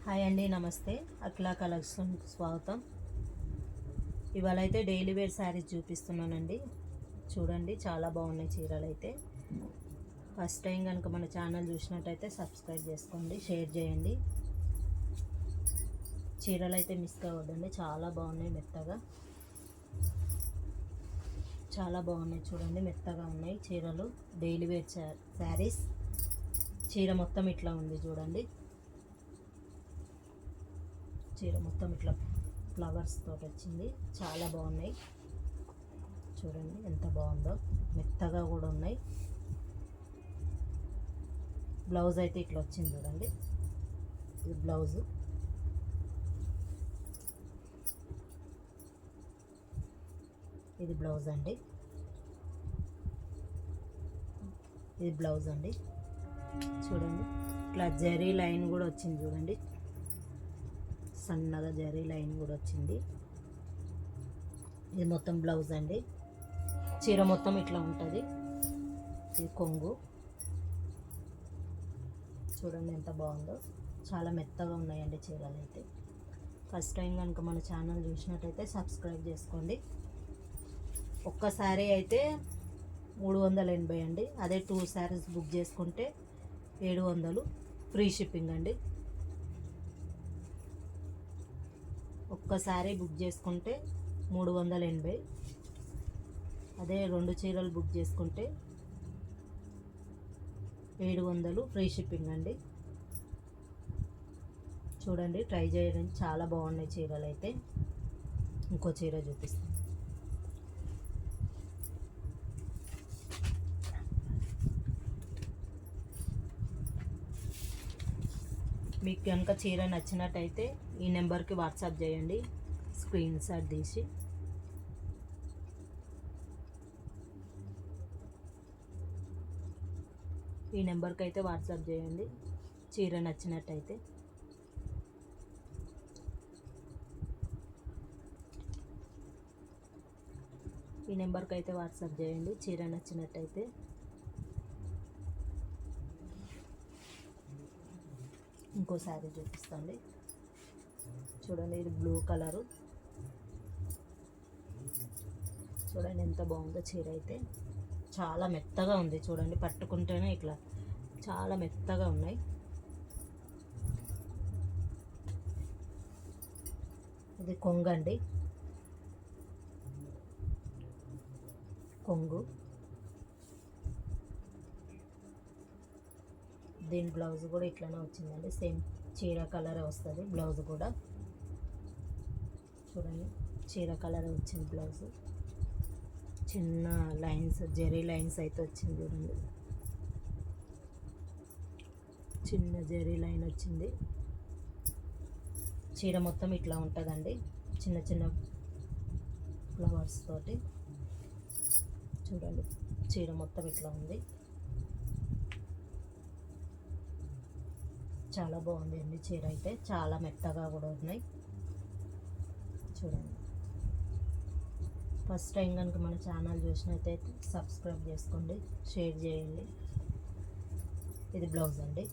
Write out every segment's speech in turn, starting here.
Hi అండి, నమస్తే. అఖిలా కలెక్షన్కి స్వాగతం. ఇవాళ అయితే డైలీ వేర్ శారీస్ చూపిస్తున్నానండి. చూడండి, చాలా బాగున్నాయి చీరలు అయితే. ఫస్ట్ టైం కనుక మన ఛానల్ చూసినట్టయితే సబ్స్క్రైబ్ చేసుకోండి, షేర్ చేయండి. చీరలు అయితే మిస్ కావద్దండి, చాలా బాగున్నాయి. మెత్తగా చాలా బాగున్నాయి. చూడండి, మెత్తగా ఉన్నాయి చీరలు. Daily wear saris. చీర మొత్తం ఇట్లా ఉంది చూడండి. చీర మొత్తం ఇట్లా ఫ్లవర్స్ తోటి వచ్చింది. చాలా బాగున్నాయి. చూడండి ఎంత బాగుందో. మెత్తగా కూడా ఉన్నాయి. బ్లౌజ్ అయితే ఇట్లా వచ్చింది చూడండి. ఇది బ్లౌజు. ఇది బ్లౌజ్ అండి. ఇది బ్లౌజ్ అండి. చూడండి, ఇట్లా జరీ లైన్ కూడా వచ్చింది చూడండి. సన్నగా జరీ లైన్ కూడా వచ్చింది. ఇది మొత్తం బ్లౌజ్ అండి. చీర మొత్తం ఇట్లా ఉంటుంది. ఇది కొంగు. చూడండి ఎంత బాగుందో. చాలా మెత్తగా ఉన్నాయండి చీరలు అయితే. ఫస్ట్ టైం కనుక మన ఛానల్ చూసినట్టయితే సబ్స్క్రైబ్ చేసుకోండి. ఒక్క శారీ అయితే 380 అండి. అదే 2 శారీస్ బుక్ చేసుకుంటే 700, ఫ్రీ షిప్పింగ్ అండి. ఒక్కసారి బుక్ చేసుకుంటే 380. అదే 2 చీరలు బుక్ చేసుకుంటే 700, ఫ్రీ షిప్పింగ్ అండి. చూడండి, ట్రై చేయండి. చాలా బాగున్నాయి చీరలు అయితే. ఇంకో చీర చూపిస్తాను. మీకు కనుక చీర నచ్చినట్టయితే ఈ నెంబర్కి వాట్సాప్ చేయండి, స్క్రీన్ షాట్ తీసి. ఈ నెంబర్కి అయితే వాట్సాప్ చేయండి చీర నచ్చినట్టయితే. ఈ నెంబర్కి అయితే వాట్సాప్ చేయండి చీర నచ్చినట్టయితే. ఇంకో శారీ చూపిస్తుంది చూడండి. ఇది బ్లూ కలరు. చూడండి ఎంత బాగుందో చీర అయితే. చాలా మెత్తగా ఉంది చూడండి. పట్టుకుంటేనే ఇట్లా చాలా మెత్తగా ఉన్నాయి. ఇది కొంగు అండి. కొంగు. దీని బ్లౌజ్ కూడా ఇట్లానే వచ్చిందండి. సేమ్ చీర కలరే వస్తుంది బ్లౌజ్ కూడా. చూడండి, చీర కలరే వచ్చింది బ్లౌజ్. చిన్న లైన్స్, జెరీ లైన్స్ అయితే వచ్చింది చూడండి. చిన్న జెరీ లైన్ వచ్చింది. చీర మొత్తం ఇట్లా ఉంటుందండి, చిన్న చిన్న ఫ్లవర్స్ తోటి. చూడండి, చీర మొత్తం ఇట్లా ఉంది. చాలా బాగుంది అండి చీర అయితే. చాలా మెత్తగా కూడా ఉన్నాయి. చూడండి, ఫస్ట్ టైం కనుక మన ఛానల్ చూసినట్టయితే సబ్స్క్రైబ్ చేసుకోండి, షేర్ చేయండి. ఇది బ్లౌజ్ అండి.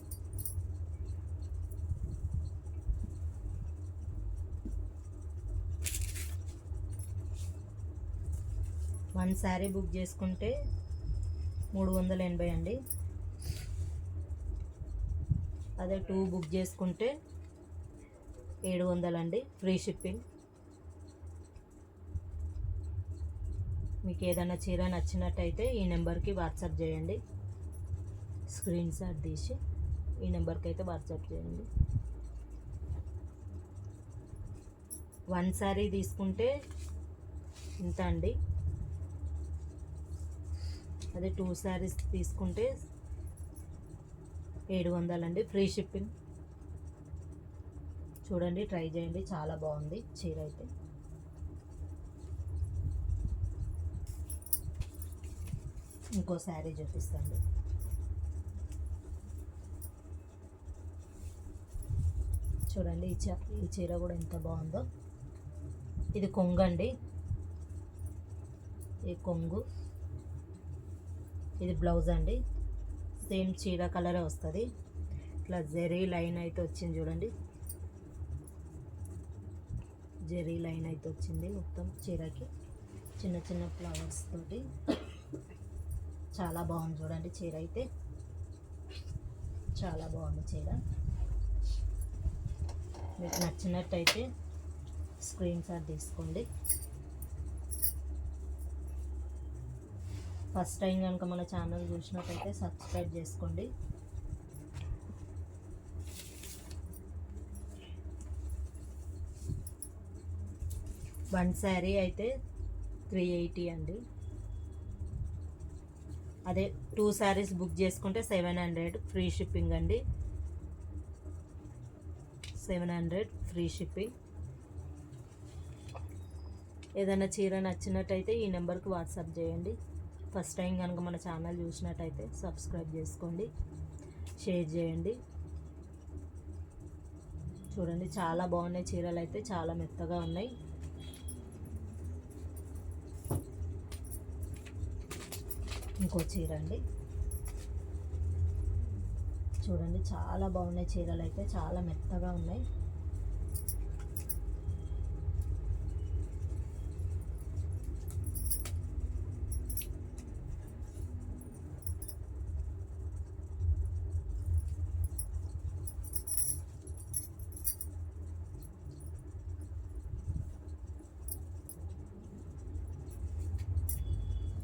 వన్ శారీ బుక్ చేసుకుంటే 380 అండి. అదే 2 బుక్ చేసుకుంటే 700 అండి, ఫ్రీ షిప్పింగ్. మీకు ఏదైనా చీర నచ్చినట్టయితే ఈ నెంబర్కి వాట్సాప్ చేయండి, స్క్రీన్ షాట్ తీసి ఈ నెంబర్కి అయితే వాట్సాప్ చేయండి. 1 శారీ తీసుకుంటే ఇంత అండి. అదే 2 శారీస్ తీసుకుంటే 700 అండి, ఫ్రీ షిప్పింగ్. చూడండి, ట్రై చేయండి. చాలా బాగుంది చీర అయితే. ఇంకో శారీ చూపిస్తాండి. చూడండి, ఈ చీర కూడా ఎంత బాగుందో. ఇది కొంగు అండి. ఈ కొంగు. ఇది బ్లౌజ్ అండి. సేమ్ చీర కలరే వస్తుంది. ఇట్లా జెరీ లైన్ అయితే వచ్చింది చూడండి. జెరీ లైన్ అయితే వచ్చింది మొత్తం చీరకి, చిన్న చిన్న ఫ్లవర్స్ తోటి. చాలా బాగుంది చూడండి చీర అయితే, చాలా బాగుంది చీర. మీకు నచ్చినట్టయితే స్క్రీన్ షాట్ తీసుకోండి. ఫస్ట్ టైం కనుక మన ఛానల్ చూసినట్టయితే సబ్స్క్రైబ్ చేసుకోండి. వన్ శారీ అయితే 380 అండి. అదే 2 శారీస్ బుక్ చేసుకుంటే 700 ఫ్రీ షిప్పింగ్ అండి. 700 ఫ్రీ షిప్పింగ్. ఏదైనా చీర నచ్చినట్టయితే ఈ నెంబర్కి వాట్సాప్ చేయండి. ఫస్ట్ టైం కనుక మన ఛానల్ చూసినట్టయితే సబ్స్క్రైబ్ చేసుకోండి, షేర్ చేయండి. చూడండి చాలా బాగున్నాయి చీరలు అయితే, చాలా మెత్తగా ఉన్నాయి. ఇంకో చీర అండి, చూడండి చాలా బాగున్నాయి చీరలు అయితే, చాలా మెత్తగా ఉన్నాయి.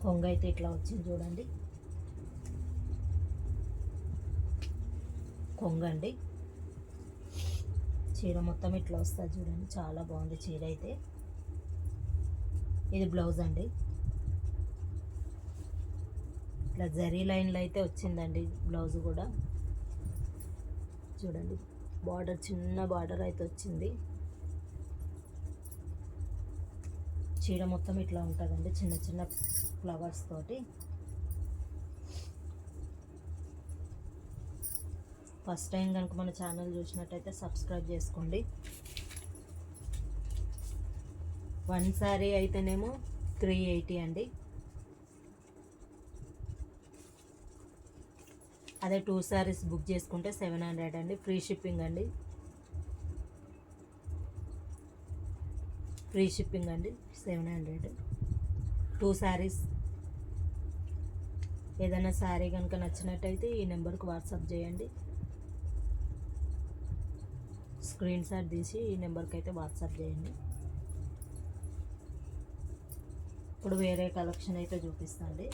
కొంగ అయితే ఇట్లా వచ్చింది చూడండి, కొంగ అండి. చీర మొత్తం ఇట్లా వస్తుంది చూడండి, చాలా బాగుంది చీర అయితే. ఇది బ్లౌజ్ అండి, ఇట్లా జరీ లైన్లో అయితే వచ్చిందండి బ్లౌజ్ కూడా. చూడండి బార్డర్, చిన్న బార్డర్ అయితే వచ్చింది. చీర మొత్తం ఇట్లా ఉంటుందండి, చిన్న చిన్న ఫ్లవర్స్ తోటి. ఫస్ట్ టైం కనుక మన ఛానల్ చూసినట్టయితే సబ్స్క్రైబ్ చేసుకోండి. వన్ శారీ అయితేనేమో 380 అండి. అదే 2 శారీస్ బుక్ చేసుకుంటే 700 అండి, ఫ్రీ షిప్పింగ్ అండి. ఫ్రీ షిప్పింగ్ అండి, 700. 2 శారీస్. ఏదైనా శారీ కనుక నచ్చినట్టయితే ఈ నెంబర్కి వాట్సాప్ చేయండి. స్క్రీన్ షాట్ తీసి ఈ నెంబర్కి అయితే వాట్సాప్ చేయండి. ఇప్పుడు వేరే కలెక్షన్ అయితే చూపిస్తాండి.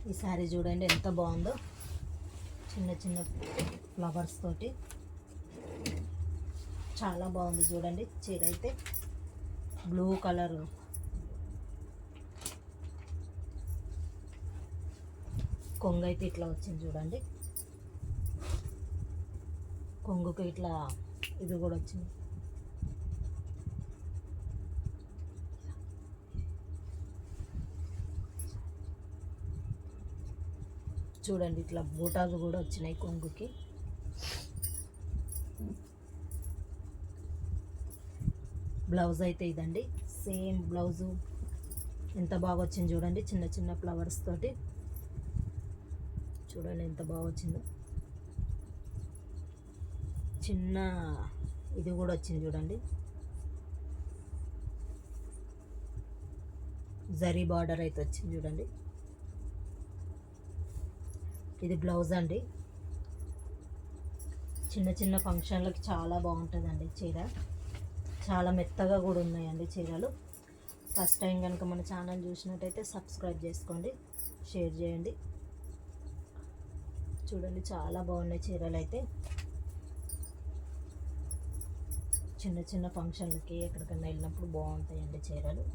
ఈ శారీ చూడండి ఎంత బాగుందో, చిన్న చిన్న ఫ్లవర్స్ తోటి చాలా బాగుంది చూడండి చీర అయితే. బ్లూ కలర్, కొంగు అయితే ఇట్లా వచ్చింది చూడండి. కొంగుకి ఇట్లా ఇది కూడా వచ్చింది. చూడండి ఇట్లా బూటాలు కూడా వచ్చినాయి కొంగుకి. బ్లౌజ్ అయితే ఇదండి, సేమ్ బ్లౌజు ఎంత బాగా వచ్చింది చూడండి, చిన్న చిన్న ఫ్లవర్స్ తోటి. చూడండి ఎంత బాగా వచ్చిందో. చిన్న ఇది కూడా వచ్చింది చూడండి, జరీ బార్డర్ అయితే వచ్చింది చూడండి. ఇది బ్లౌజ్ అండి. చిన్న చిన్న ఫంక్షన్లకి చాలా బాగుంటుందండి చీర. చాలా మెత్తగా కూడా ఉన్నాయండి చీరలు. ఫస్ట్ టైం కనుక మన ఛానల్ చూసినట్టయితే సబ్స్క్రైబ్ చేసుకోండి, షేర్ చేయండి. చూడండి చాలా బాగున్నాయి చీరలు అయితే. చిన్న చిన్న ఫంక్షన్లకి ఎక్కడికైనా వెళ్ళినప్పుడు బాగుంటాయండి చీరలు.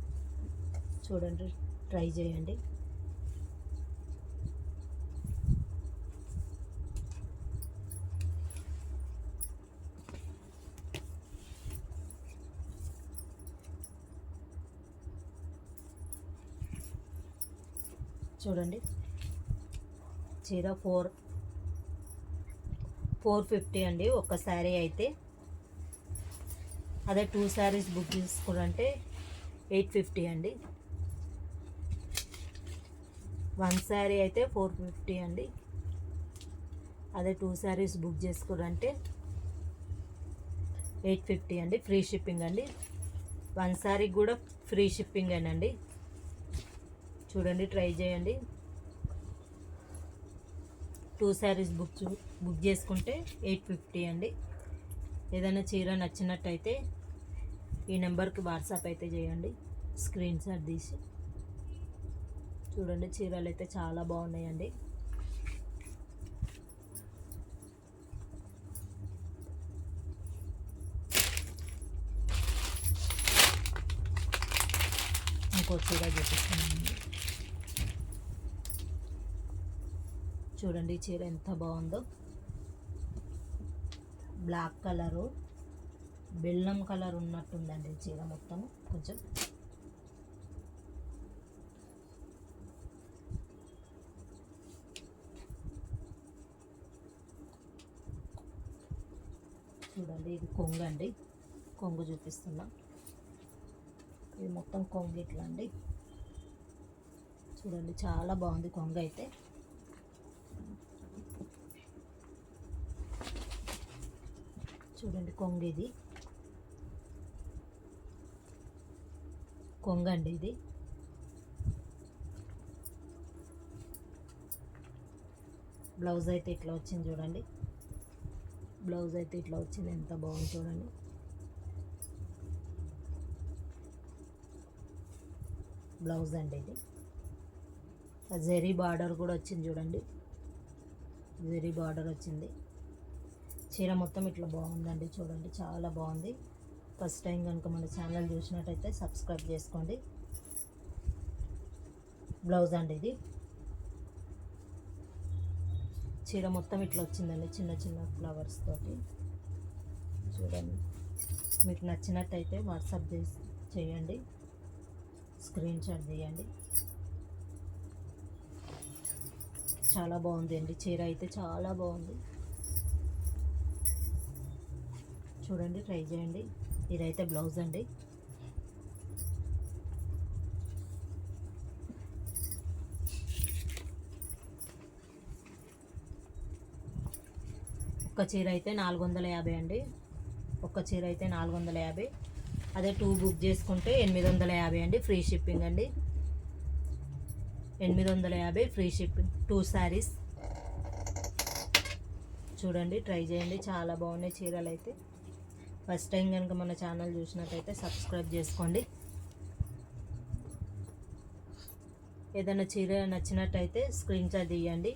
చూడండి, ట్రై చేయండి. చూడండి చీర 450 అండి ఒక శారీ అయితే. అదే 2 శారీస్ బుక్ చేసుకున్నారంటే 850 అండి. 1 శారీ అయితే 450 అండి. అదే 2 శారీస్ బుక్ చేసుకున్నారంటే 850 అండి. ఫ్రీ షిప్పింగ్ అండి. 1 శారీ కూడా ఫ్రీ షిప్పింగ్ అండి. చూడండి ట్రై చేయండి. 2 శారీస్ బుక్ చేసుకుంటే 850 అండి. ఏదైనా చీర నచ్చినట్టయితే ఈ నెంబర్కి వాట్సాప్ అయితే చేయండి, స్క్రీన్ షాట్ తీసి. చూడండి చీరలు అయితే చాలా బాగున్నాయండి. ఇంకో చీర చూపిస్తున్నానండి. చూడండి చీర ఎంత బాగుందో. బ్లాక్ కలరు, బెల్లం కలర్ ఉన్నట్టుందండి చీర మొత్తం. కొంచెం చూడండి ఇది కొంగు అండి. కొంగు చూపిస్తున్నా. ఇది మొత్తం కొంగు ఇట్లా అండి. చూడండి చాలా బాగుంది కొంగు అయితే. చూడండి కొంగు, ఇది కొంగు అండి. ఇది బ్లౌజ్ అయితే ఇట్లా వచ్చింది చూడండి. బ్లౌజ్ అయితే ఇట్లా వచ్చింది, ఎంత బాగుంది చూడండి. బ్లౌజ్ అండి ఇది. జెరీ బార్డర్ కూడా వచ్చింది చూడండి. జెరీ బార్డర్ వచ్చింది. చీర మొత్తం ఇట్లా బాగుందండి. చూడండి చాలా బాగుంది. ఫస్ట్ టైం కనుక మన ఛానల్ చూసినట్టయితే సబ్స్క్రైబ్ చేసుకోండి. బ్లౌజ్ అండి ఇది. చీర మొత్తం ఇట్లా వచ్చిందండి, చిన్న చిన్న ఫ్లవర్స్ తోటి. చూడండి మీకు నచ్చినట్టయితే వాట్సాప్ చేయండి, స్క్రీన్ షాట్ తీయండి. చాలా బాగుంది అండి చీర అయితే, చాలా బాగుంది. చూడండి ట్రై చేయండి. ఇదైతే బ్లౌజ్ అండి. ఒక్క చీర అయితే 450 అండి. ఒక్క చీర అయితే 450. అదే 2 బుక్ చేసుకుంటే 850 అండి. ఫ్రీ షిప్పింగ్ అండి. 850 ఫ్రీ షిప్పింగ్. 2 శారీస్. చూడండి ట్రై చేయండి. చాలా బాగున్నాయి చీరలు అయితే. ఫస్ట్ టైం కనుక మన ఛానల్ చూసినట్టయితే సబ్స్క్రైబ్ చేసుకోండి. ఏదైనా చీర నచ్చినట్టయితే స్క్రీన్ షాట్ తీయండి,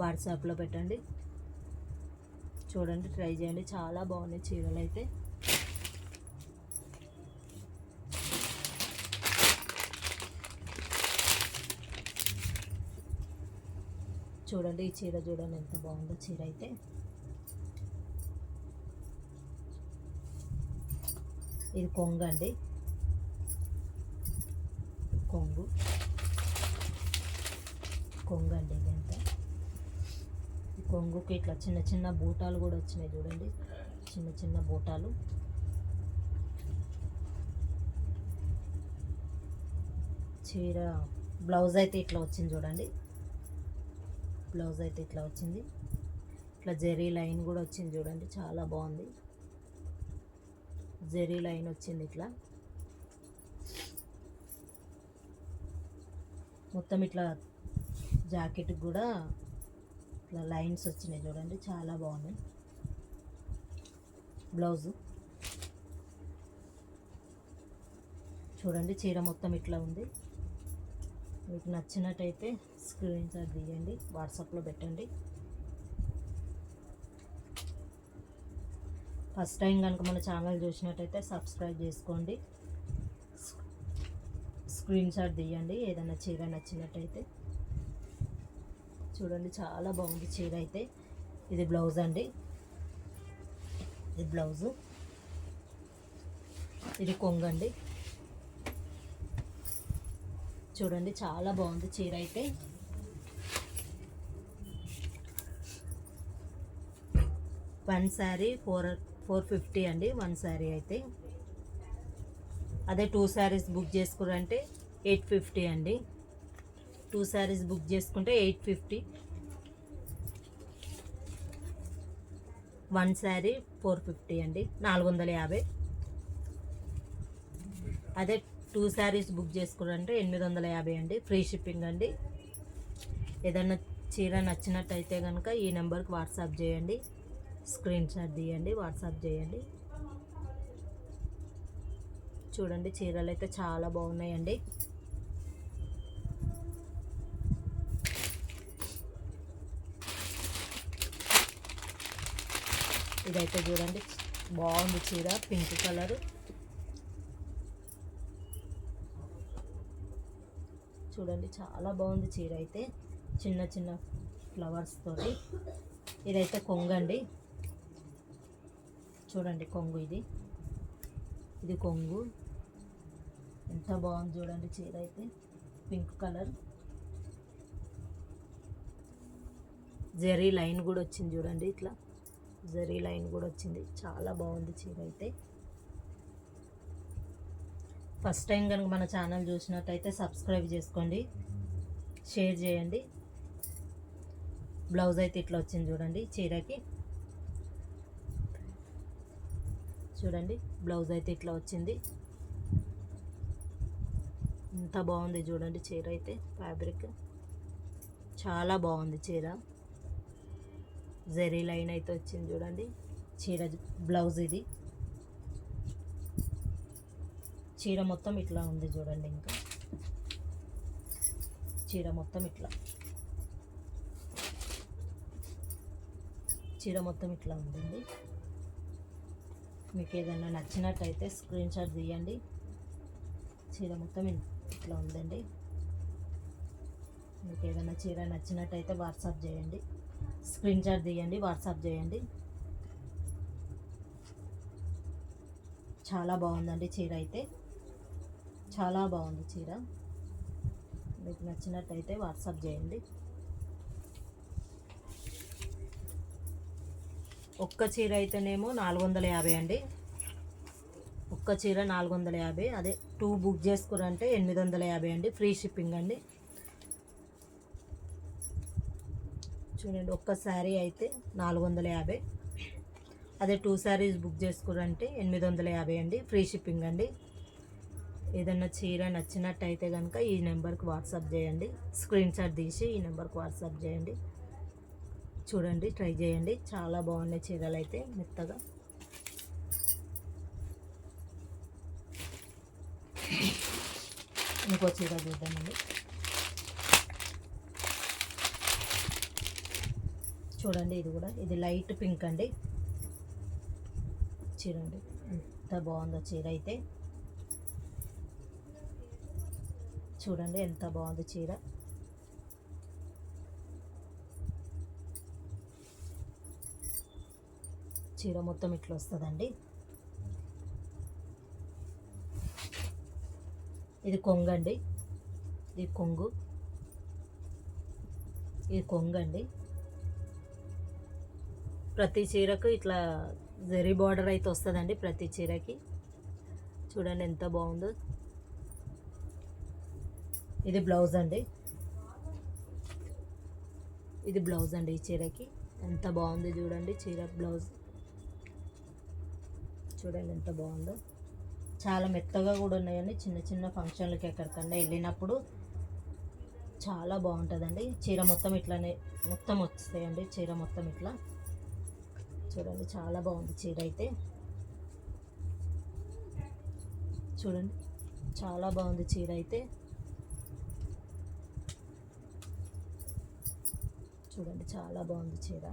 వాట్సాప్లో పెట్టండి. చూడండి ట్రై చేయండి. చాలా బాగున్నాయి చీరలు అయితే. చూడండి ఈ చీర చూడండి ఎంత బాగుందో చీర అయితే. ఇది కొంగు అండి. కొంగు అండి ఇదంతా. ఈ కొంగుకి ఇట్లా చిన్న చిన్న బూటాలు కూడా వచ్చినాయి చూడండి, చిన్న చిన్న బూటాలు. చీర బ్లౌజ్ అయితే ఇట్లా వచ్చింది చూడండి. బ్లౌజ్ అయితే ఇట్లా వచ్చింది. ఇట్లా జెరీ లైన్ కూడా వచ్చింది చూడండి, చాలా బాగుంది. జెరీ లైన్ వచ్చింది ఇట్లా. మొత్తం ఇట్లా జాకెట్ కూడా ఇట్లా లైన్స్ వచ్చినాయి చూడండి, చాలా బాగున్నాయి. బ్లౌజు చూడండి చీర మొత్తం ఇట్లా ఉంది. మీకు నచ్చినట్టయితే స్క్రీన్ షాట్ తీయండి, వాట్సాప్లో పెట్టండి. ఫస్ట్ టైం కనుక మన ఛానల్ చూసినట్టయితే సబ్స్క్రైబ్ చేసుకోండి, స్క్రీన్ షాట్ తీయండి ఏదైనా చీర నచ్చినట్టయితే. చూడండి చాలా బాగుంది చీర అయితే. ఇది బ్లౌజ్ అండి. ఇది బ్లౌజు. ఇది కొంగు అండి. చూడండి చాలా బాగుంది చీర అయితే. వన్ శారీ 450 అండి, వన్ శారీ అయితే. అదే 2 శారీస్ బుక్ చేసుకురంటే 850 అండి. 2 శారీస్ బుక్ చేసుకుంటే 850. వన్ శారీ 450 అండి, 450. అదే 2 శారీస్ బుక్ చేసుకురంటే 850 అండి, ఫ్రీ షిప్పింగ్ అండి. ఏదైనా చీర నచ్చినట్టయితే కనుక ఈ నెంబర్కి వాట్సాప్ చేయండి, స్క్రీన్ షాట్ తీయండి, వాట్సాప్ చేయండి. చూడండి చీరలు అయితే చాలా బాగున్నాయండి. ఇదైతే చూడండి బాగుంది చీర, పింక్ కలర్. చూడండి చాలా బాగుంది చీర అయితే, చిన్న చిన్న ఫ్లవర్స్ తోటి. ఇదైతే కొంగండి, చూడండి కొంగు. ఇది కొంగు, ఎంత బాగుంది చూడండి చీర అయితే, పింక్ కలర్. జరీ లైన్ కూడా వచ్చింది చూడండి, ఇట్లా జరీ లైన్ కూడా వచ్చింది. చాలా బాగుంది చీర అయితే. ఫస్ట్ టైం కనుక మన ఛానల్ చూసినట్టయితే సబ్స్క్రైబ్ చేసుకోండి, షేర్ చేయండి. బ్లౌజ్ అయితే ఇట్లా వచ్చింది చూడండి చీరకి. చూడండి బ్లౌజ్ అయితే ఇట్లా వచ్చింది. ఎంత బాగుంది చూడండి చీర అయితే, ఫ్యాబ్రిక్ చాలా బాగుంది చీర. జరీ లైన్ అయితే వచ్చింది చూడండి చీర బ్లౌజ్. ఇది చీర మొత్తం ఇట్లా ఉంది చూడండి. ఇంకా చీర మొత్తం ఇట్లా, చీర మొత్తం ఇట్లా ఉందండి. మీకు ఏదైనా నచ్చినట్టయితే స్క్రీన్ షాట్ తీయండి. చీర మొత్తం ఇట్లా ఉందండి. మీకు ఏదైనా చీర నచ్చినట్టయితే వాట్సాప్ చేయండి, స్క్రీన్ షాట్ తీయండి, వాట్సాప్ చేయండి. చాలా బాగుందండి చీర అయితే, చాలా బాగుంది చీర. మీకు నచ్చినట్టయితే వాట్సాప్ చేయండి. ఒక్క చీర అయితేనేమో 450 అండి, ఒక్క చీర 450. అదే 2 బుక్ చేసుకురంటే 850 అండి, ఫ్రీ షిప్పింగ్ అండి. చూడండి ఒక్క శారీ అయితే 450. అదే 2 శారీస్ బుక్ చేసుకురంటే 850 అండి, ఫ్రీ షిప్పింగ్ అండి. ఏదైనా చీర నచ్చినట్టయితే కనుక ఈ నెంబర్కి వాట్సాప్ చేయండి, స్క్రీన్ షాట్ తీసి ఈ నెంబర్కి వాట్సాప్ చేయండి. చూడండి ట్రై చేయండి, చాలా బాగున్నాయి చీరలు అయితే మెత్తగా. ఇంకో చీర చూద్దామండి. చూడండి ఇది కూడా, ఇది లైట్ పింక్ అండి. చూడండి ఎంత బాగుందో చీర అయితే, చూడండి ఎంత బాగుంది చీర. చీర మొత్తం ఇట్లా వస్తుందండి. ఇది కొంగండి, ఇది కొంగు, ఇది కొంగండి. ప్రతి చీరకు ఇట్లా జరీ బార్డర్ అయితే వస్తుందండి ప్రతి చీరకి. చూడండి ఎంత బాగుందో. ఇది బ్లౌజ్ అండి, ఇది బ్లౌజ్ అండి ఈ చీరకి. ఎంత బాగుంది చూడండి చీర బ్లౌజ్. చూడండి ఎంత బాగుందో, చాలా మెత్తగా కూడా ఉన్నాయండి. చిన్న చిన్న ఫంక్షన్లకి ఎక్కడికన్నా వెళ్ళినప్పుడు చాలా బాగుంటుందండి. చీర మొత్తం ఇట్లానే మొత్తం వస్తాయండి, చీర మొత్తం ఇట్లా. చూడండి చాలా బాగుంది చీర అయితే, చూడండి చాలా బాగుంది చీర అయితే. చూడండి చాలా బాగుంది చీర.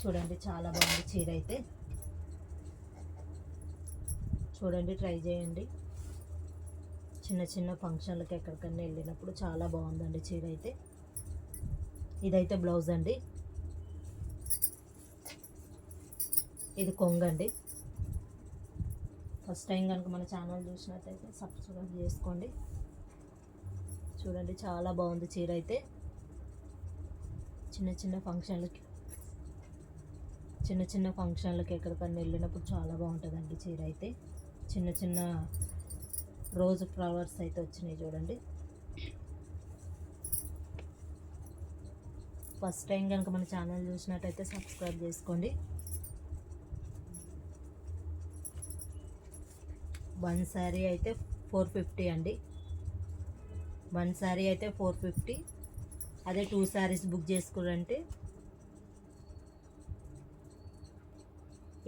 చూడండి చాలా బాగుంది చీర అయితే. చూడండి ట్రై చేయండి. చిన్న చిన్న ఫంక్షన్లకి ఎక్కడికన్నా వెళ్ళినప్పుడు చాలా బాగుందండి చీర అయితే. ఇదైతే బ్లౌజ్ అండి. ఇది కొంగండి. ఫస్ట్ టైం కనుక మన ఛానల్ చూసినట్టయితే సబ్స్క్రైబ్ చేసుకోండి. చూడండి చాలా బాగుంది చీర అయితే. చిన్న చిన్న ఫంక్షన్లకి ఎక్కడికన్నా వెళ్ళినప్పుడు చాలా బాగుంటుందండి చీర అయితే. చిన్న చిన్న రోజ్ ఫ్లవర్స్ అయితే వచ్చినాయి చూడండి. ఫస్ట్ టైం కనుక మన ఛానల్ చూసినట్టయితే సబ్స్క్రైబ్ చేసుకోండి. వన్ శారీ అయితే 450 అండి. వన్ శారీ అయితే 450. అదే 2 శారీస్ బుక్ చేసుకున్నారంటే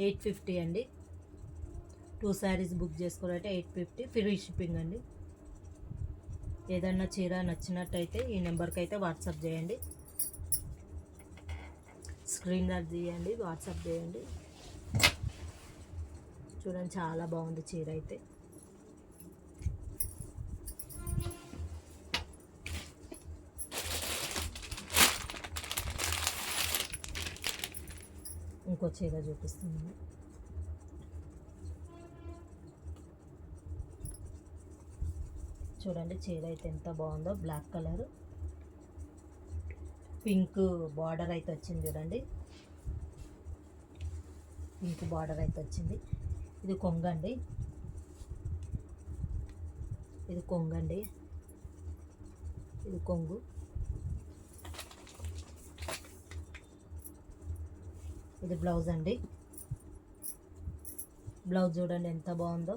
850 అండి. 2 శారీస్ బుక్ చేసుకోవాలంటే 850 ఫ్రీ షిప్పింగ్ అండి. ఏదన్నా చీర నచ్చినట్టయితే ఈ నెంబర్కి అయితే వాట్సాప్ చేయండి. స్క్రీన్ షాట్ తీయండి, వాట్సాప్ చేయండి. చూడండి చాలా బాగుంది చీర అయితే. ఇంకో చీర చూపిస్తున్నాను. చూడండి చీర అయితే ఎంత బాగుందో. బ్లాక్ కలర్ పింక్ బార్డర్ అయితే వచ్చింది చూడండి. పింక్ బార్డర్ అయితే వచ్చింది. ఇది కొంగండి. ఇది కొంగండి. ఇది కొంగు. ఇది బ్లౌజ్ అండి. బ్లౌజ్ చూడండి ఎంత బాగుందో.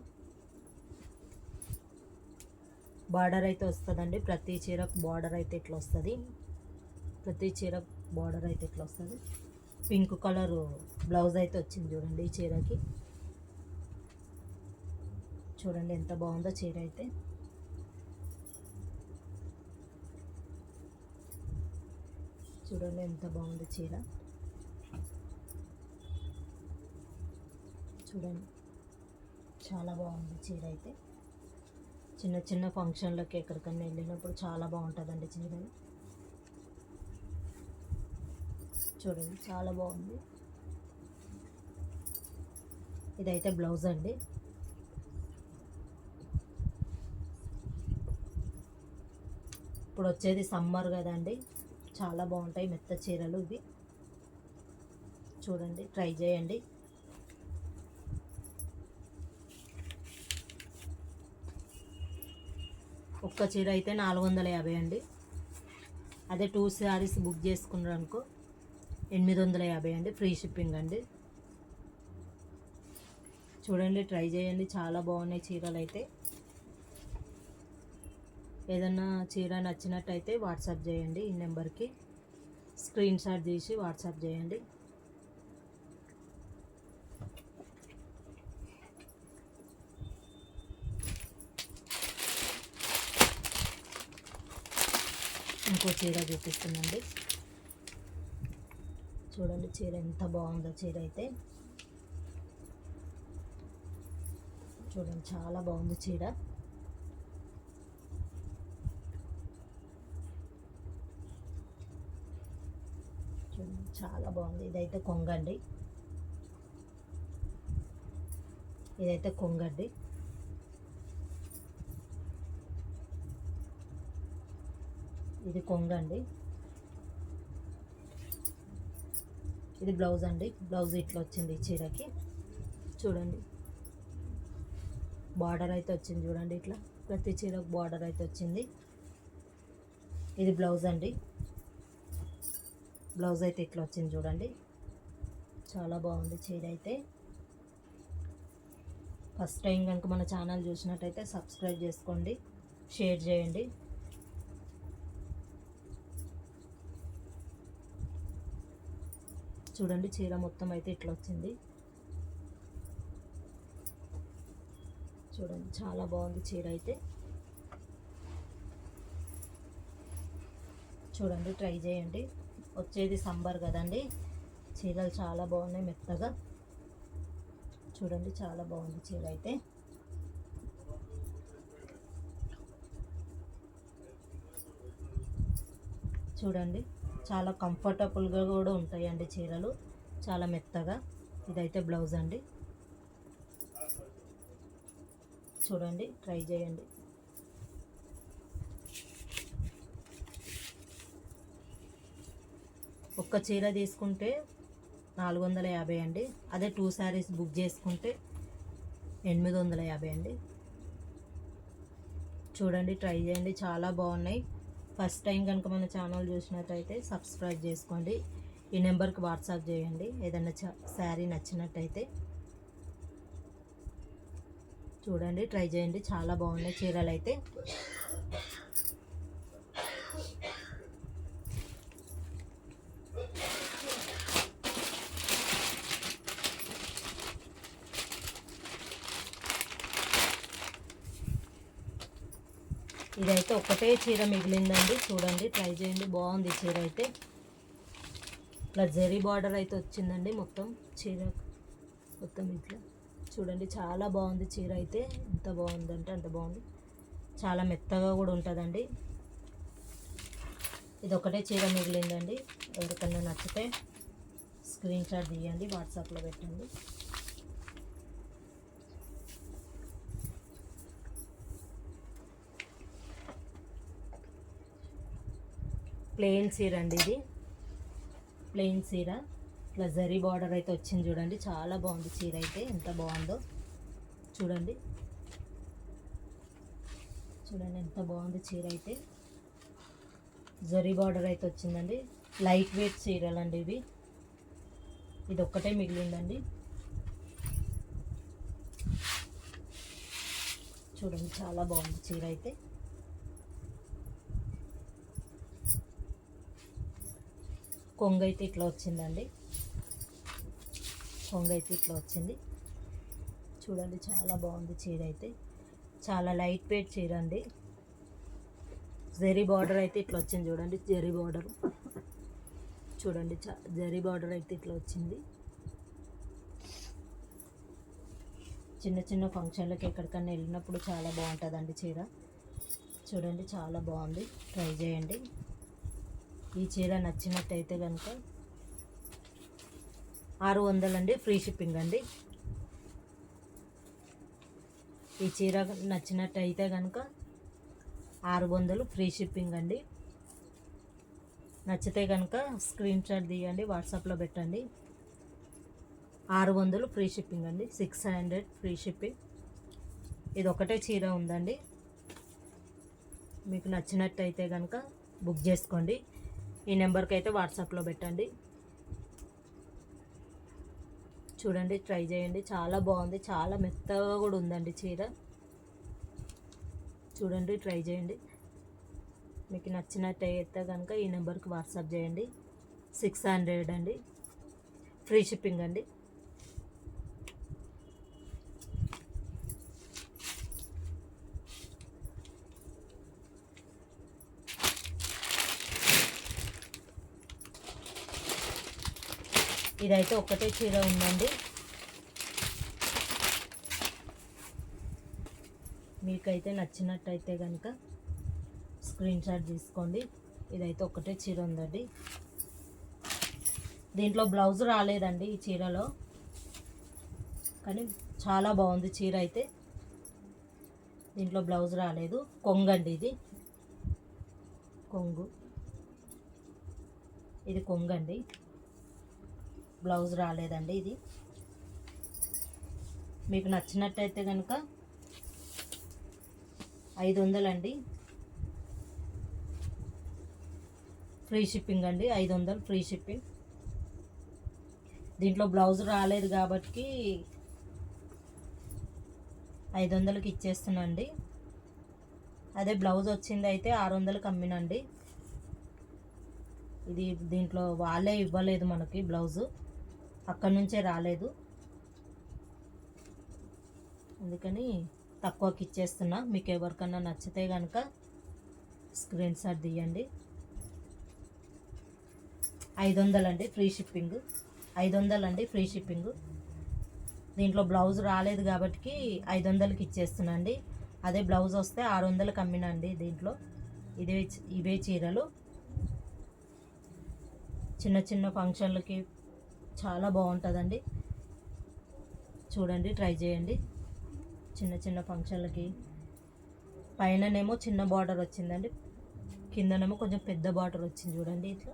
బార్డర్ అయితే వస్తుందండి. ప్రతి చీరకు బార్డర్ అయితే ఇట్లా వస్తుంది. పింక్ కలర్ బ్లౌజ్ అయితే వచ్చింది చూడండి ఈ చీరకి. చూడండి ఎంత బాగుందో చీర అయితే. చూడండి ఎంత బాగుంది చీర. చూడండి చాలా బాగుంది చీర అయితే. చిన్న చిన్న ఫంక్షన్లకి ఎక్కడికన్నా వెళ్ళినప్పుడు చాలా బాగుంటుందండి చీరలు. చూడండి చాలా బాగుంది. ఇదైతే బ్లౌజ్ అండి. ఇప్పుడు వచ్చేది సమ్మర్ కదండి, చాలా బాగుంటాయి మెత్త చీరలు ఇవి. చూడండి ట్రై చేయండి. ఒక్క చీర అయితే 450 అండి. అదే 2 శారీస్ బుక్ చేసుకున్నారు అనుకో 850 అండి. ఫ్రీ షిప్పింగ్ అండి. చూడండి ట్రై చేయండి. చాలా బాగున్నాయి చీరలు అయితే. ఏదన్నా చీర నచ్చినట్టయితే వాట్సాప్ చేయండి. ఈ నెంబర్కి స్క్రీన్ షాట్ తీసి వాట్సాప్ చేయండి. ఇంకో చీర చూపిస్తుందండి. చూడండి చీర ఎంత బాగుందో చీర అయితే. చూడండి చాలా బాగుంది చీర. చూడండి చాలా బాగుంది. ఇదైతే కొంగండి. ఇది కొంగండి. ఇది బ్లౌజ్ అండి. బ్లౌజ్ ఇట్లా వచ్చింది ఈ చీరకి. చూడండి బార్డర్ అయితే వచ్చింది చూడండి. ఇట్లా ప్రతి చీరకు బార్డర్ అయితే వచ్చింది. ఇది బ్లౌజ్ అండి. బ్లౌజ్ అయితే ఇట్లా వచ్చింది చూడండి. చాలా బాగుంది చీర అయితే. ఫస్ట్ టైం కనుక మన ఛానల్ చూసినట్టయితే సబ్స్క్రైబ్ చేసుకోండి, షేర్ చేయండి. చూడండి చీర మొత్తం అయితే ఇట్లా వచ్చింది. చూడండి చాలా బాగుంది చీర అయితే. చూడండి ట్రై చేయండి. వచ్చేది సమ్మర్ కదండి, చీరలు చాలా బాగున్నాయి మెత్తగా. చూడండి చాలా బాగుంది చీర అయితే. చూడండి చాలా కంఫర్టబుల్గా కూడా ఉంటాయండి చీరలు, చాలా మెత్తగా. ఇదైతే బ్లౌజ్ అండి, చూడండి, ట్రై చేయండి. ఒక్క చీర తీసుకుంటే 450 అండి. అదే 2 శారీస్ బుక్ చేసుకుంటే 850 అండి. చూడండి, ట్రై చేయండి, చాలా బాగున్నాయి. ఫస్ట్ టైం కనుక మన ఛానల్ చూసినట్టయితే సబ్స్క్రైబ్ చేసుకోండి. ఈ నెంబర్కి వాట్సాప్ చేయండి ఏదైనా శారీ నచ్చినట్టయితే. చూడండి, ట్రై చేయండి, చాలా బాగున్నాయి చీరలు అయితే. ఇదైతే ఒకటే చీర మిగిలిందండి, చూడండి, ట్రై చేయండి, బాగుంది చీర అయితే. ఇట్లా జరీ బార్డర్ అయితే వచ్చిందండి మొత్తం చీర మొత్తం ఇట్లా. చూడండి, చాలా బాగుంది చీర అయితే, ఎంత బాగుందంటే అంత బాగుంది, చాలా మెత్తగా కూడా ఉంటుందండి. ఇది ఒకటే చీర మిగిలిందండి. ఎవరికన్నా నచ్చితే స్క్రీన్ షాట్ తీయండి, వాట్సాప్లో పెట్టండి. ప్లెయిన్ చీర అండి ఇది, ప్లెయిన్ చీర ఇట్లా జరీ బార్డర్ అయితే వచ్చింది. చూడండి, చాలా బాగుంది చీర అయితే, ఎంత బాగుందో చూడండి. చూడండి ఎంత బాగుంది చీర అయితే, జరీ బార్డర్ అయితే వచ్చిందండి. లైట్ వెయిట్ చీరలు అండి ఇవి. ఇది ఒక్కటే మిగిలిందండి. చూడండి, చాలా బాగుంది చీర అయితే. కొంగు అయితే ఇట్లా వచ్చిందండి, కొంగు అయితే ఇట్లా వచ్చింది. చూడండి, చాలా బాగుంది చీర అయితే, చాలా లైట్ వెయిట్ చీర అండి. జరీ బార్డర్ అయితే ఇట్లా వచ్చింది. చూడండి, జరీ బార్డర్ చూడండి, జరీ బార్డర్ అయితే ఇట్లా వచ్చింది. చిన్న చిన్న ఫంక్షన్లకి ఎక్కడికన్నా వెళ్ళినప్పుడు చాలా బాగుంటుందండి చీర. చూడండి, చాలా బాగుంది, ట్రై చేయండి. ఈ చీర నచ్చినట్టయితే కనుక 600 అండి, ఫ్రీ షిప్పింగ్ అండి. ఈ చీర నచ్చినట్టయితే కనుక 600 ఫ్రీ షిప్పింగ్ అండి. నచ్చితే కనుక స్క్రీన్ షాట్ తీయండి, వాట్సాప్లో పెట్టండి. 600 ఫ్రీ షిప్పింగ్ అండి, 600 ఫ్రీ షిప్పింగ్. ఇది ఒకటే చీర ఉందండి. మీకు నచ్చినట్టయితే కనుక బుక్ చేసుకోండి. ఈ నెంబర్కి అయితే వాట్సాప్లో పెట్టండి. చూడండి, ట్రై చేయండి, చాలా బాగుంది, చాలా మెత్తగా కూడా ఉందండి చీర. చూడండి, ట్రై చేయండి. మీకు నచ్చినట్టయితే కనుక ఈ నెంబర్కి వాట్సాప్ చేయండి. 600 అండి, ఫ్రీ షిప్పింగ్ అండి. ఇదైతే ఒక్కటే చీర ఉందండి. మీకైతే నచ్చినట్టయితే కనుక స్క్రీన్ షాట్ తీసుకోండి. ఇదైతే ఒక్కటే చీర ఉందండి. దీంట్లో బ్లౌజ్ రాలేదండి ఈ చీరలో, కానీ చాలా బాగుంది చీర అయితే. దీంట్లో బ్లౌజ్ రాలేదు, కొంగండి ఇది, కొంగు, ఇది కొంగండి, బ్లౌజ్ రాలేదండి ఇది. మీకు నచ్చినట్టయితే కనుక 500 అండి, ఫ్రీ షిప్పింగ్ అండి. 500 ఫ్రీ షిప్పింగ్. దీంట్లో బ్లౌజ్ రాలేదు కాబట్టి 500కి ఇచ్చేస్తున్నాండి. అదే బ్లౌజ్ వచ్చింది అయితే 600కి అమ్మినండి. ఇది దీంట్లో వాళ్ళే ఇవ్వలేదు మనకి బ్లౌజు, అక్కడి నుంచే రాలేదు, అందుకని తక్కువకి ఇచ్చేస్తున్నా. మీకు ఎవరికన్నా నచ్చితే కనుక స్క్రీన్ షాట్ తీయండి. 500 అండి, ఫ్రీ షిప్పింగ్. 500 అండి, ఫ్రీ షిప్పింగ్. దీంట్లో బ్లౌజ్ రాలేదు కాబట్టి 500కి ఇచ్చేస్తున్నా అండి. అదే బ్లౌజ్ వస్తే 600కి అమ్మినండి దీంట్లో. ఇవే చీరలు. చిన్న చిన్న ఫంక్షన్లకి చాలా బాగుంటుందండి. చూడండి, ట్రై చేయండి. చిన్న చిన్న ఫంక్షన్లకి పైననేమో చిన్న బార్డర్ వచ్చిందండి, కిందనేమో కొంచెం పెద్ద బార్డర్ వచ్చింది. చూడండి ఇట్లా.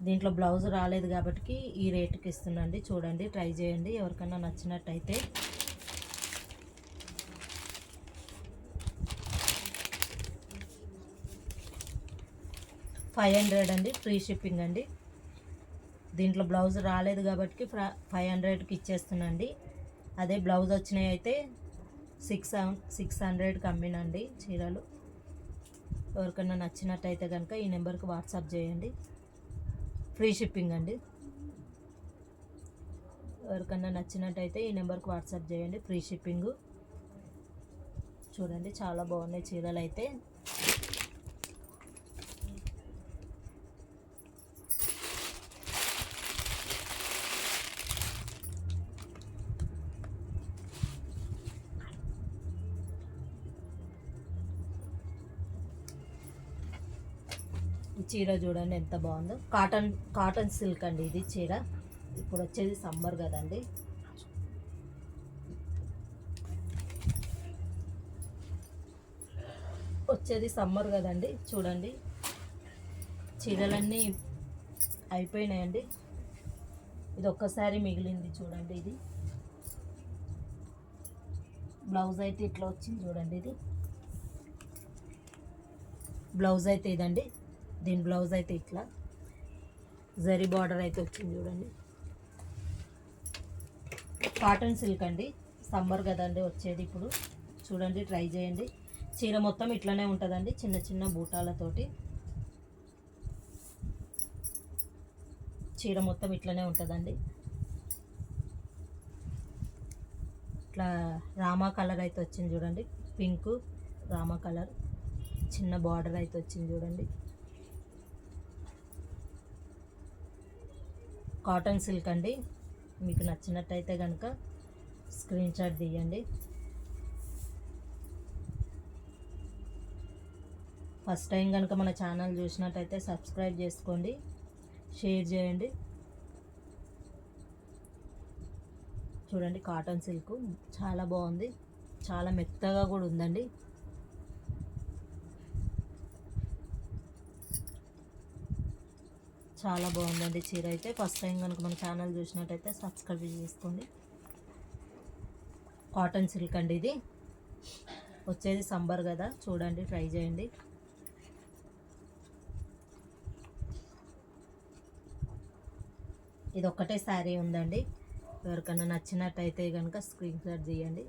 దీంట్లో బ్లౌజ్ రాలేదు కాబట్టి ఈ రేటుకి ఇస్తున్నాండి. చూడండి, ట్రై చేయండి. ఎవరికైనా నచ్చినట్టయితే $500 అండి, ఫ్రీ షిప్పింగ్ అండి. దీంట్లో బ్లౌజ్ రాలేదు కాబట్టి 500కి ఇచ్చేస్తున్నాండి. అదే బ్లౌజ్ వచ్చినాయి అయితే 600కి అమ్మినండి చీరలు. ఎవరికైనా నచ్చినట్టయితే కనుక ఈ నెంబర్కి వాట్సాప్ చేయండి. ఫ్రీ షిప్పింగ్ అండి. ఎవరికైనా నచ్చినట్టయితే ఈ నెంబర్కి వాట్సాప్ చేయండి. Free shipping. చూడండి, చాలా బాగున్నాయి చీరలు అయితే. ఈ చీర చూడండి ఎంత బాగుందో. కాటన్ సిల్క్ అండి ఇది చీర. ఇప్పుడు వచ్చేది సమ్మర్ కదండి. చూడండి, చీరలన్నీ అయిపోయినాయండి. ఇది ఒక్కసారి మిగిలింది. చూడండి, ఇది బ్లౌజ్ అయితే ఇట్లా వచ్చింది. చూడండి, ఇది బ్లౌజ్ అయితే ఇదండి. దీని బ్లౌజ్ అయితే ఇట్లా జరీ బార్డర్ అయితే వచ్చింది. చూడండి, కాటన్ సిల్క్ అండి. సమ్మర్ కదండి వచ్చేది ఇప్పుడు. చూడండి, ట్రై చేయండి. చీర మొత్తం ఇట్లానే ఉంటుందండి, చిన్న చిన్న బూటాలతోటి. చీర మొత్తం ఇట్లనే ఉంటుందండి. ఇట్లా రామా కలర్ అయితే వచ్చింది. చూడండి, పింక్ రామా కలర్, చిన్న బార్డర్ అయితే వచ్చింది. చూడండి, కాటన్ సిల్క్ అండి. మీకు నచ్చినట్టయితే కనుక స్క్రీన్ షాట్ తీయండి. ఫస్ట్ టైం కనుక మన ఛానల్ చూసినట్టయితే సబ్స్క్రైబ్ చేసుకోండి, షేర్ చేయండి. చూడండి, కాటన్ సిల్క్ చాలా బాగుంది, చాలా మెత్తగా కూడా ఉందండి. చాలా బాగుందండి చీర అయితే. ఫస్ట్ టైం కనుక మన ఛానల్ చూసినట్టయితే సబ్స్క్రైబ్ చేసుకోండి. కాటన్ సిల్క్ అండి ఇది. వచ్చేది సమ్మర్ కదా, చూడండి, ట్రై చేయండి. ఇది ఒక్కటే శారీ ఉందండి. ఎవరికైనా నచ్చినట్టయితే కనుక స్క్రీన్ షాట్ తీయండి.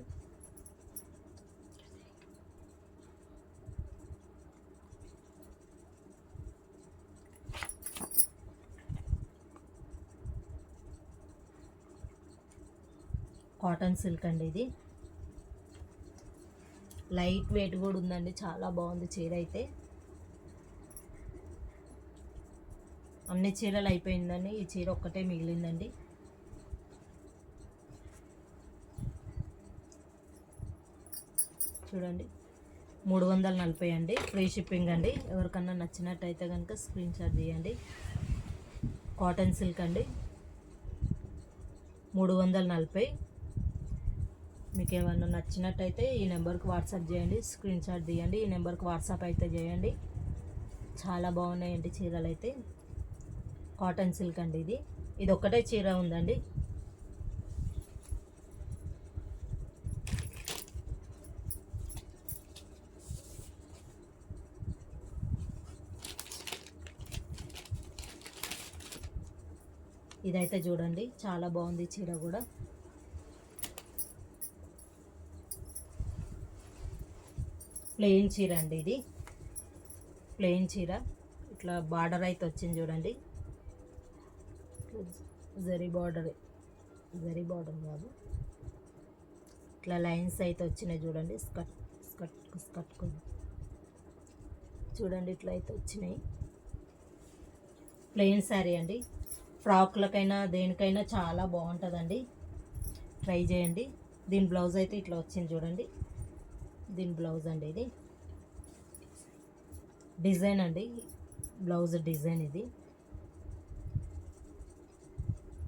కాటన్ సిల్క్ అండి ఇది. లైట్ వెయిట్ కూడా ఉందండి, చాలా బాగుంది చీర అయితే. అన్ని చీరలు అయిపోయిందండి, ఈ చీర ఒక్కటే మిగిలిందండి. చూడండి, 340 అండి, ఫ్రీ షిప్పింగ్ అండి. ఎవరికన్నా నచ్చినట్టయితే కనుక స్క్రీన్ షాట్ తీయండి. కాటన్ సిల్క్ అండి, 340. మీకు ఏమన్నా నచ్చినట్టయితే ఈ నెంబర్కి వాట్సాప్ చేయండి, స్క్రీన్ షాట్ తీయండి. ఈ నెంబర్కి వాట్సాప్ అయితే చేయండి. చాలా బాగున్నాయండి చీరలు అయితే. కాటన్ సిల్క్ అండి ఇది. ఇది ఒక్కటే చీర ఉందండి. ఇదైతే చూడండి, చాలా బాగుంది చీర కూడా. ప్లెయిన్ చీర అండి ఇది. ప్లెయిన్ చీర, ఇట్లా బార్డర్ అయితే వచ్చింది. చూడండి, జరీ బార్డర్ కాదు, ఇట్లా లైన్స్ అయితే వచ్చినాయి. చూడండి, స్కర్ట్ చూడండి, ఇట్లా అయితే వచ్చినాయి. ప్లెయిన్ శారీ అండి. ఫ్రాక్లకైనా దేనికైనా చాలా బాగుంటుందండి, ట్రై చేయండి. దీని బ్లౌజ్ అయితే ఇట్లా వచ్చింది. చూడండి, దీని బ్లౌజ్ అండి ఇది. డిజైన్ అండి, బ్లౌజ్ డిజైన్ ఇది.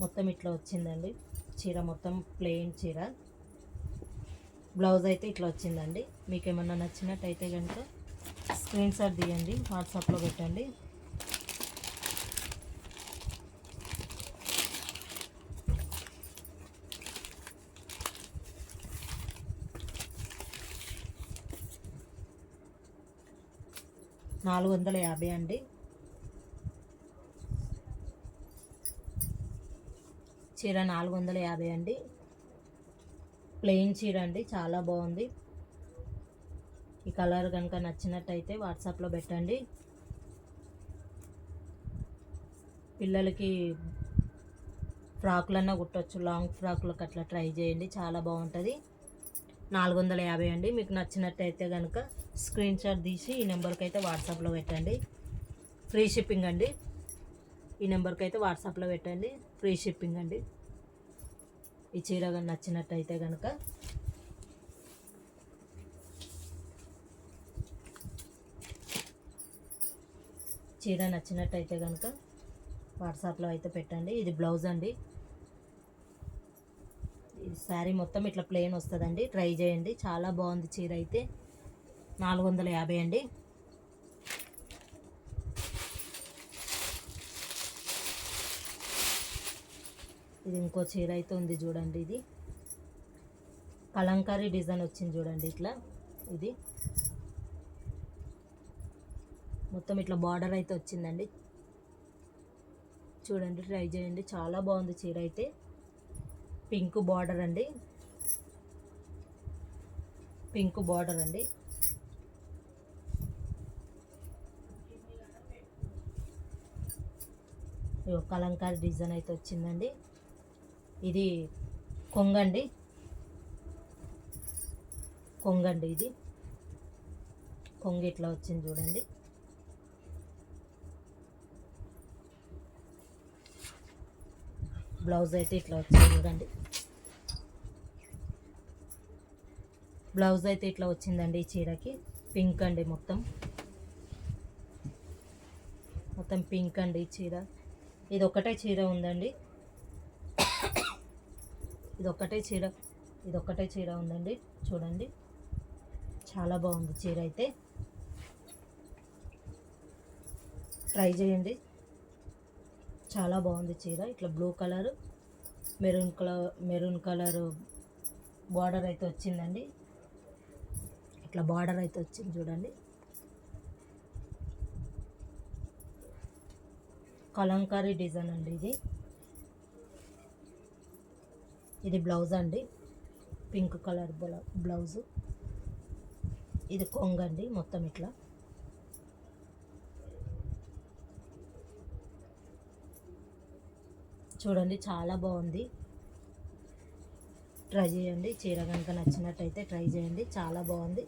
మొత్తం ఇట్లా వచ్చిందండి చీర, మొత్తం ప్లెయిన్ చీర. బ్లౌజ్ అయితే ఇట్లా వచ్చిందండి. మీకు ఏమన్నా నచ్చినట్టయితే కనుక స్క్రీన్ షాట్ తీయండి, వాట్సాప్లో పెట్టండి. $450 అండి. చీర 450 అండి. ప్లెయిన్ చీర అండి, చాలా బాగుంది. ఈ కలర్ కనుక నచ్చినట్టయితే వాట్సాప్లో పెట్టండి. పిల్లలకి ఫ్రాక్లన్నా కుట్టచ్చు, లాంగ్ ఫ్రాక్లకు అట్లా ట్రై చేయండి, చాలా బాగుంటుంది. 450 అండి. మీకు నచ్చినట్టయితే కనుక స్క్రీన్ షాట్ తీసి ఈ నెంబర్కి అయితే వాట్సాప్లో పెట్టండి. ఫ్రీ షిప్పింగ్ అండి. ఈ నెంబర్కి అయితే వాట్సాప్లో పెట్టండి, ఫ్రీ షిప్పింగ్ అండి. ఈ చీర నచ్చినట్టయితే కనుక వాట్సాప్లో అయితే పెట్టండి. ఇది బ్లౌజ్ అండి. ఈ శారీ మొత్తం ఇట్లా ప్లెయిన్ వస్తుందండి. ట్రై చేయండి, చాలా బాగుంది చీర అయితే. 450 అండి. ఇది ఇంకో చీర అయితే ఉంది చూడండి. ఇది కలంకారీ డిజైన్ వచ్చింది చూడండి ఇట్లా. ఇది మొత్తం ఇట్లా బార్డర్ అయితే వచ్చిందండి. చూడండి, ట్రై చేయండి, చాలా బాగుంది చీర అయితే. పింక్ బార్డర్ అండి, పింక్ బార్డర్ అండి. కలంకారీ డిజైన్ అయితే వచ్చిందండి. ఇది కొంగండి, ఇది కొంగ ఇట్లా వచ్చింది చూడండి. బ్లౌజ్ అయితే ఇట్లా వచ్చింది చూడండి. బ్లౌజ్ అయితే ఇట్లా వచ్చిందండి ఈ చీరకి. పింక్ అండి, మొత్తం పింక్ అండి ఈ చీర. ఇది ఒక్కటే చీర ఉందండి. ఇది ఒక్కటే చీర ఉందండి. చూడండి, చాలా బాగుంది చీర అయితే. ట్రై చేయండి, చాలా బాగుంది చీర. ఇట్లా blue colour, maroon colour border అయితే వచ్చిందండి. ఇట్లా బార్డర్ అయితే వచ్చింది చూడండి. కలంకారీ డిజైన్ అండి ఇది. ఇది బ్లౌజ్ అండి, పింక్ కలర్ బ్లౌజు. ఇది కొంగండి, మొత్తం ఇట్లా. చూడండి, చాలా బాగుంది. ట్రై చేయండి, చీర కనుక నచ్చినట్టయితే ట్రై చేయండి, చాలా బాగుంది.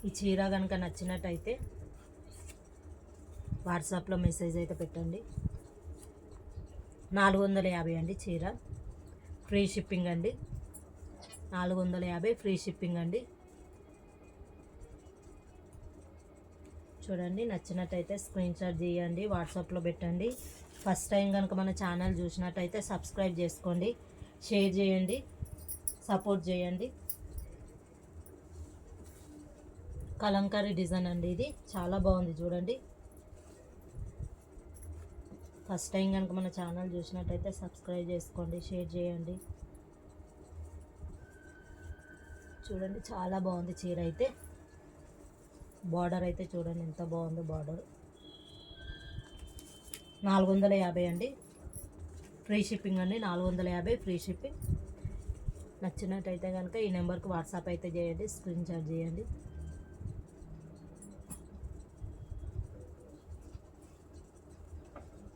ఈ చీర కనుక నచ్చినట్టయితే వాట్సాప్లో మెసేజ్ అయితే పెట్టండి. 450 అండి చీర, ఫ్రీ షిప్పింగ్ అండి. 450 ఫ్రీ షిప్పింగ్ అండి. చూడండి, నచ్చినట్టయితే స్క్రీన్ షాట్ తీయండి, వాట్సాప్లో పెట్టండి. ఫస్ట్ టైం కనుక మన ఛానల్ చూసినట్టయితే సబ్స్క్రైబ్ చేసుకోండి, షేర్ చేయండి, సపోర్ట్ చేయండి. కలంకారీ డిజైన్ అండి ఇది, చాలా బాగుంది చూడండి. ఫస్ట్ టైం కనుక మన ఛానల్ చూసినట్టయితే సబ్స్క్రైబ్ చేసుకోండి, షేర్ చేయండి. చూడండి, చాలా బాగుంది చీర అయితే. బార్డర్ అయితే చూడండి ఎంత బాగుందో బార్డర్. 450 అండి, ఫ్రీ షిప్పింగ్ అండి. 450 ఫ్రీ షిప్పింగ్. నచ్చినట్టయితే కనుక ఈ నెంబర్కి వాట్సాప్ అయితే చేయండి, స్క్రీన్ షాట్ చేయండి.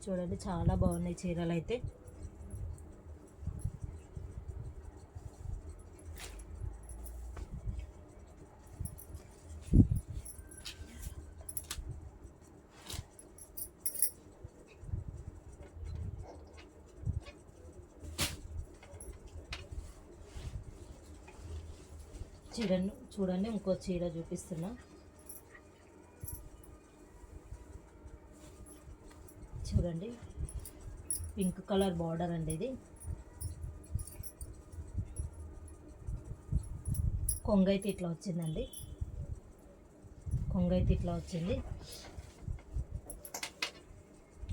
చూడండి, చాలా బాగున్నాయి చీరలు అయితే. చీరను చూడండి, ఇంకో చీర చూపిస్తున్నా. చూడండి, పింక్ కలర్ బార్డర్ అండి. ఇది కొంగైతే ఇట్లా వచ్చిందండి. కొంగైతే ఇట్లా వచ్చింది.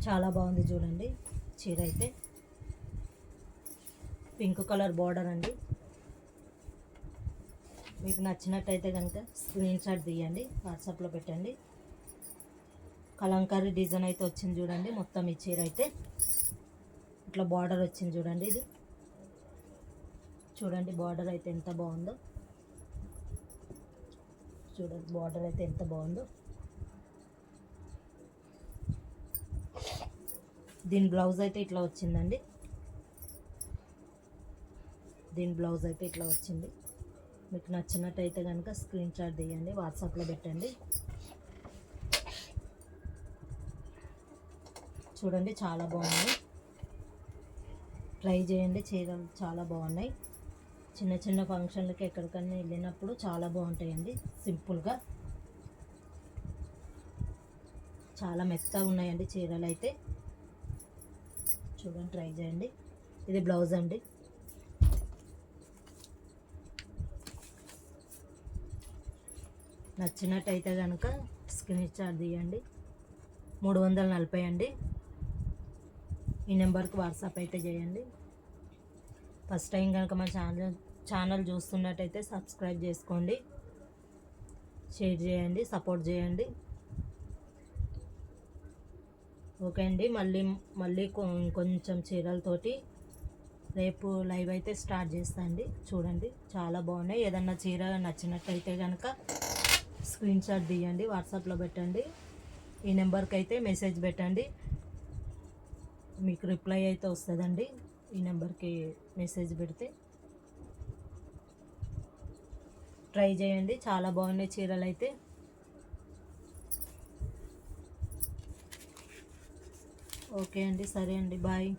చాలా బాగుంది చూడండి చీర అయితే. పింక్ కలర్ బార్డర్ అండి. మీకు నచ్చినట్టయితే కనుక స్క్రీన్ షాట్ తీయండి, వాట్సాప్లో పెట్టండి. కలంకారీ డిజైన్ అయితే వచ్చింది చూడండి. మొత్తం ఈ చీర అయితే ఇట్లా బార్డర్ వచ్చింది చూడండి. ఇది చూడండి, బార్డర్ అయితే ఎంత బాగుందో చూడండి. బార్డర్ అయితే ఎంత బాగుందో. దీని బ్లౌజ్ అయితే ఇట్లా వచ్చిందండి. దీని బ్లౌజ్ అయితే ఇట్లా వచ్చింది. మీకు నచ్చినట్టయితే కనుక స్క్రీన్ షాట్ తీయండి, వాట్సాప్లో పెట్టండి. చూడండి, చాలా బాగున్నాయి. ట్రై చేయండి, చీరలు చాలా బాగున్నాయి. చిన్న చిన్న ఫంక్షన్లకి ఎక్కడికన్నా వెళ్ళినప్పుడు చాలా బాగుంటాయండి. సింపుల్గా చాలా మెత్తగా ఉన్నాయండి చీరలు అయితే. చూడండి, ట్రై చేయండి. ఇది బ్లౌజ్ అండి. నచ్చినట్టయితే కనుక స్క్రీన్ షాట్ తీయండి. 340 అండి. ఈ నెంబర్కి వాట్సాప్ అయితే చేయండి. ఫస్ట్ టైం కనుక మా ఛానల్ చూస్తున్నట్టయితే సబ్స్క్రైబ్ చేసుకోండి, షేర్ చేయండి, సపోర్ట్ చేయండి. ఓకే అండి, మళ్ళీ కొంచెం చీరలతోటి రేపు లైవ్ అయితే స్టార్ట్ చేస్తా అండి. చూడండి, చాలా బాగున్నాయి. ఏదన్నా చీర నచ్చినట్టయితే కనుక స్క్రీన్ షాట్ తీయండి, వాట్సాప్లో పెట్టండి. ఈ నెంబర్కి అయితే మెసేజ్ పెట్టండి, మీకు రిప్లై అయితే వస్తుందండి. ఈ నెంబర్కి మెసేజ్ పెడితే ట్రై చేయండి. చాలా బాగున్నాయి చీరలు అయితే. ఓకే అండి, సరే అండి, బాయ్.